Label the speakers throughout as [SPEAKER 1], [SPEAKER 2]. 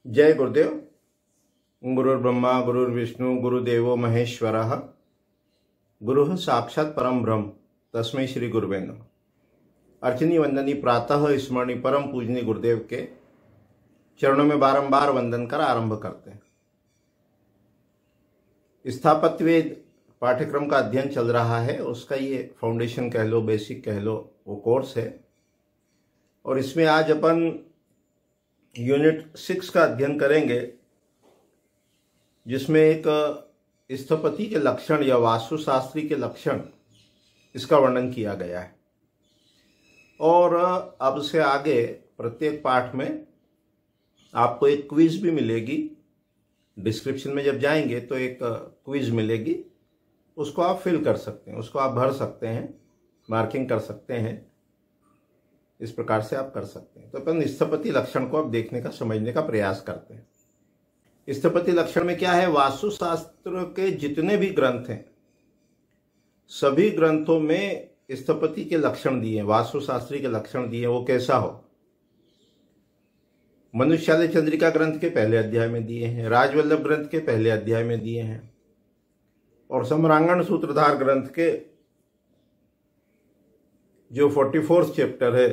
[SPEAKER 1] जय गुरुदेव। गुरुर्ब्रह्मा गुरुर्विष्णु गुरुदेवो महेश्वरः। गुरुः साक्षात् परम ब्रह्म तस्मै श्री गुरुवे नमः। अर्चनी वंदनी प्रातः स्मरणी परम पूजनी गुरुदेव के चरणों में बारंबार वंदन कर आरंभ करते हैं। स्थापत्यवेद पाठ्यक्रम का अध्ययन चल रहा है, उसका ये फाउंडेशन कह लो, बेसिक कह लो, वो कोर्स है। और इसमें आज अपन यूनिट 6 का अध्ययन करेंगे, जिसमें एक स्थपति के लक्षण या वास्तुशास्त्री के लक्षण, इसका वर्णन किया गया है। और अब से आगे प्रत्येक पाठ में आपको एक क्विज भी मिलेगी। डिस्क्रिप्शन में जब जाएंगे तो एक क्विज मिलेगी, उसको आप फिल कर सकते हैं, उसको आप भर सकते हैं, मार्किंग कर सकते हैं। इस प्रकार से आप कर सकते हैं। तो अपन स्थपति लक्षण को अब देखने का, समझने का प्रयास करते हैं। स्थपति लक्षण में क्या है? वास्तुशास्त्र के जितने भी ग्रंथ हैं, सभी ग्रंथों में स्थपति के लक्षण दिए हैं, वास्तुशास्त्री के लक्षण दिए हैं। वो कैसा हो? मनुष्यालय चंद्रिका ग्रंथ के पहले अध्याय में दिए हैं, राजवल्लभ ग्रंथ के पहले अध्याय में दिए हैं, और सम्रांगण सूत्रधार ग्रंथ के जो 44 चैप्टर है,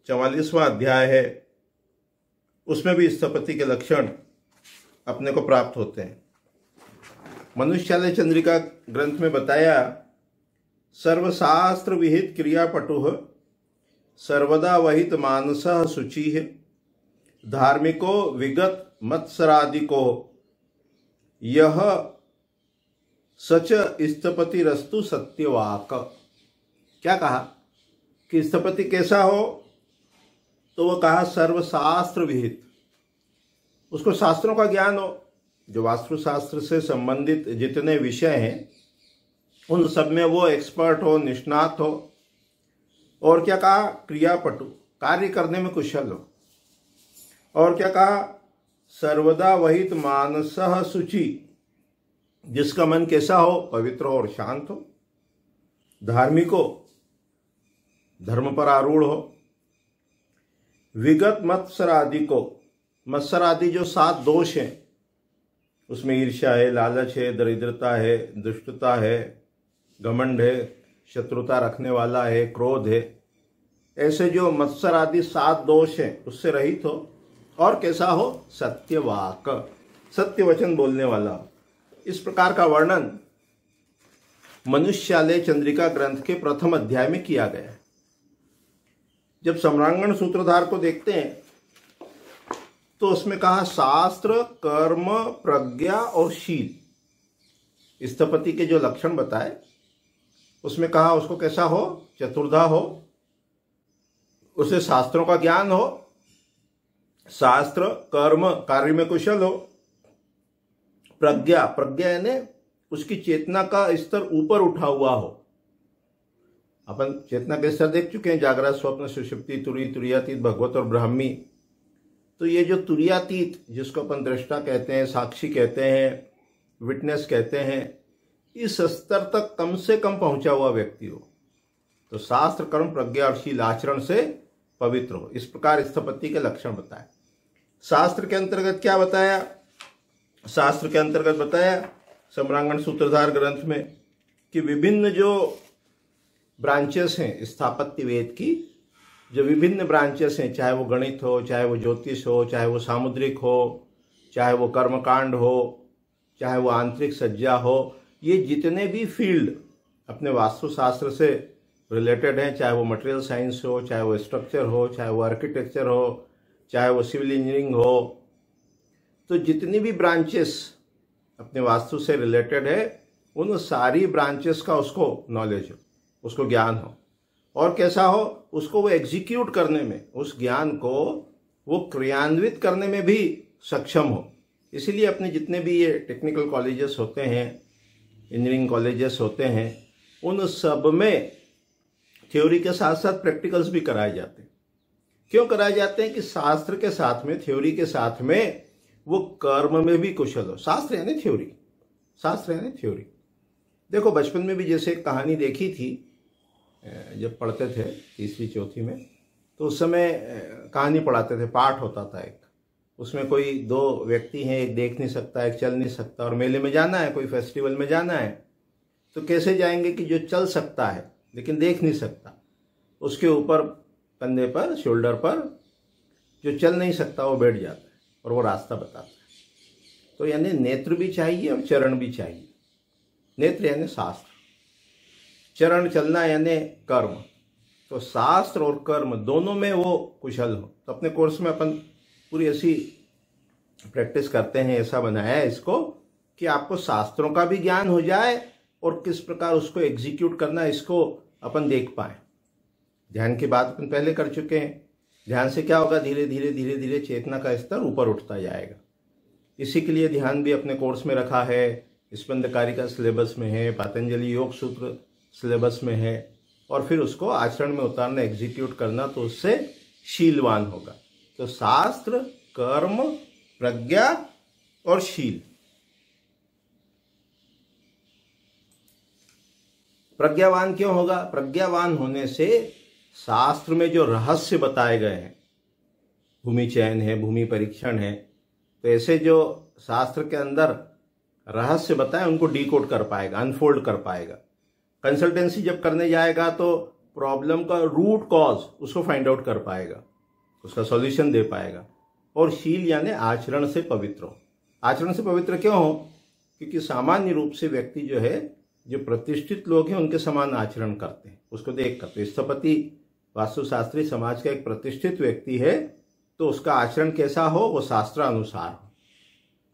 [SPEAKER 1] 44वां अध्याय है, उसमें भी स्थपति के लक्षण अपने को प्राप्त होते हैं। मनुष्यालय चंद्रिका ग्रंथ में बताया, सर्वशास्त्र विहित क्रियापटुः सर्वदा वहित मानसः शुचिः धार्मिको विगत मत्सरादिको यह सच स्थपतिरस्तु सत्यवाक। क्या कहा कि स्थपति कैसा हो? तो वो कहा सर्वशास्त्र विहित, उसको शास्त्रों का ज्ञान हो। जो वास्तुशास्त्र से संबंधित जितने विषय हैं, उन सब में वो एक्सपर्ट हो, निष्णात हो। और क्या कहा? क्रियापटु, कार्य करने में कुशल हो। और क्या कहा? सर्वदा वहित मानसः शुचि, जिसका मन कैसा हो? पवित्र हो और शांत हो। धार्मिक हो, धर्म पर आरूढ़ हो। विगत मत्सर आदि को, मत्सर आदि जो 7 दोष हैं, उसमें ईर्ष्या है, लालच है, दरिद्रता है, दुष्टता है, घमंड है, शत्रुता रखने वाला है, क्रोध है, ऐसे जो मत्सर आदि 7 दोष हैं, उससे रहित हो। और कैसा हो? सत्यवाक, सत्य वचन बोलने वाला हो। इस प्रकार का वर्णन मनुष्यालय चंद्रिका ग्रंथ के प्रथम अध्याय में किया गया है। जब सम्रांगण सूत्रधार को देखते हैं तो उसमें कहा शास्त्र, कर्म, प्रज्ञा और शील। स्थपति के जो लक्षण बताए उसमें कहा उसको कैसा हो? चतुर्धा हो, उसे शास्त्रों का ज्ञान हो, शास्त्र, कर्म, कार्य में कुशल हो, प्रज्ञा, प्रज्ञा यानी उसकी चेतना का स्तर ऊपर उठा हुआ हो। अपन चेतना के स्तर देख चुके हैं, जागृत, स्वप्न, सुषुप्ति, तुरी, तुरीयातीत, भगवत और ब्राह्मी। तो ये जो तुरीयातीत, जिसको अपन दृष्टा कहते हैं, साक्षी कहते हैं, विटनेस कहते हैं, इस स्तर तक कम से कम पहुंचा हुआ व्यक्ति हो, तो शास्त्र, कर्म, प्रज्ञा और शील आचरण से पवित्र हो। इस प्रकार स्थपति के लक्षण बताए। शास्त्र के अंतर्गत क्या बताया? शास्त्र के अंतर्गत बताया सम्रांगण सूत्रधार ग्रंथ में कि विभिन्न जो ब्रांचेस हैं स्थापत्य वेद की, जो विभिन्न ब्रांचेस हैं, चाहे वो गणित हो, चाहे वो ज्योतिष हो, चाहे वो सामुद्रिक हो, चाहे वो कर्मकांड हो, चाहे वो आंतरिक सज्जा हो, ये जितने भी फील्ड अपने वास्तुशास्त्र से रिलेटेड हैं, चाहे वो मटेरियल साइंस हो, चाहे वो स्ट्रक्चर हो, चाहे वो आर्किटेक्चर हो, चाहे वो सिविल इंजीनियरिंग हो, तो जितनी भी ब्रांचेस अपने वास्तु से रिलेटेड है, उन सारी ब्रांचेस का उसको नॉलेज हो, उसको ज्ञान हो। और कैसा हो? उसको वो एग्जीक्यूट करने में, उस ज्ञान को वो क्रियान्वित करने में भी सक्षम हो। इसीलिए अपने जितने भी ये टेक्निकल कॉलेजेस होते हैं, इंजीनियरिंग कॉलेजेस होते हैं, उन सब में थ्योरी के साथ साथ प्रैक्टिकल्स भी कराए जाते हैं। क्यों कराए जाते हैं? कि शास्त्र के साथ में, थ्योरी के साथ में वो कर्म में भी कुशल हो। शास्त्र यानी थ्योरी, शास्त्र यानी थ्योरी। देखो, बचपन में भी जैसे एक कहानी देखी थी, जब पढ़ते थे 3वीं 4वीं में, तो उस समय कहानी पढ़ाते थे, पाठ होता था एक, उसमें कोई दो व्यक्ति हैं, एक देख नहीं सकता, एक चल नहीं सकता, और मेले में जाना है, कोई फेस्टिवल में जाना है, तो कैसे जाएंगे कि जो चल सकता है लेकिन देख नहीं सकता, उसके ऊपर कंधे पर, शोल्डर पर जो चल नहीं सकता वो बैठ जाता है और वो रास्ता बताता है। तो यानी नेत्र भी चाहिए और चरण भी चाहिए। नेत्र यानी शास्त्र, चरण चलना यानी कर्म। तो शास्त्र और कर्म दोनों में वो कुशल हो। तो अपने कोर्स में अपन पूरी ऐसी प्रैक्टिस करते हैं, ऐसा बनाया है इसको कि आपको शास्त्रों का भी ज्ञान हो जाए और किस प्रकार उसको एग्जीक्यूट करना है इसको अपन देख पाए। ध्यान की बात अपन पहले कर चुके हैं। ध्यान से क्या होगा, धीरे धीरे धीरे धीरे चेतना का स्तर ऊपर उठता जाएगा। इसी के लिए ध्यान भी अपने कोर्स में रखा है, स्पंदकारिका सिलेबस में है, पतंजलि योग सूत्र सिलेबस में है, और फिर उसको आचरण में उतारना, एग्जीक्यूट करना, तो उससे शीलवान होगा। तो शास्त्र, कर्म, प्रज्ञा और शील। प्रज्ञावान क्यों होगा? प्रज्ञावान होने से शास्त्र में जो रहस्य बताए गए हैं, भूमि चयन है, भूमि परीक्षण है, तो ऐसे जो शास्त्र के अंदर रहस्य बताए उनको डीकोड कर पाएगा, अनफोल्ड कर पाएगा। कंसल्टेंसी जब करने जाएगा तो प्रॉब्लम का रूट कॉज उसको फाइंड आउट कर पाएगा, उसका सॉल्यूशन दे पाएगा। और शील यानी आचरण से पवित्र हो। आचरण से पवित्र क्यों हो? क्योंकि सामान्य रूप से व्यक्ति जो है, जो प्रतिष्ठित लोग हैं, उनके समान आचरण करते हैं, उसको देख कर। तो स्थपति वास्तुशास्त्री समाज का एक प्रतिष्ठित व्यक्ति है, तो उसका आचरण कैसा हो, वो शास्त्रानुसार हो।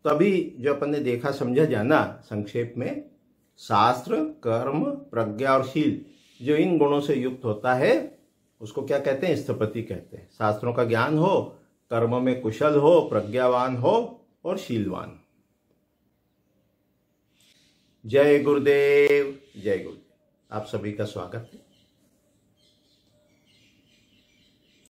[SPEAKER 1] तो अभी जो अपन ने देखा समझा जाना संक्षेप में, शास्त्र, कर्म, प्रज्ञा और शील जो इन गुणों से युक्त होता है उसको क्या कहते हैं? स्थपति कहते हैं। शास्त्रों का ज्ञान हो, कर्म में कुशल हो, प्रज्ञावान हो और शीलवान। जय गुरुदेव, जय गुरुदेव। आप सभी का स्वागत है।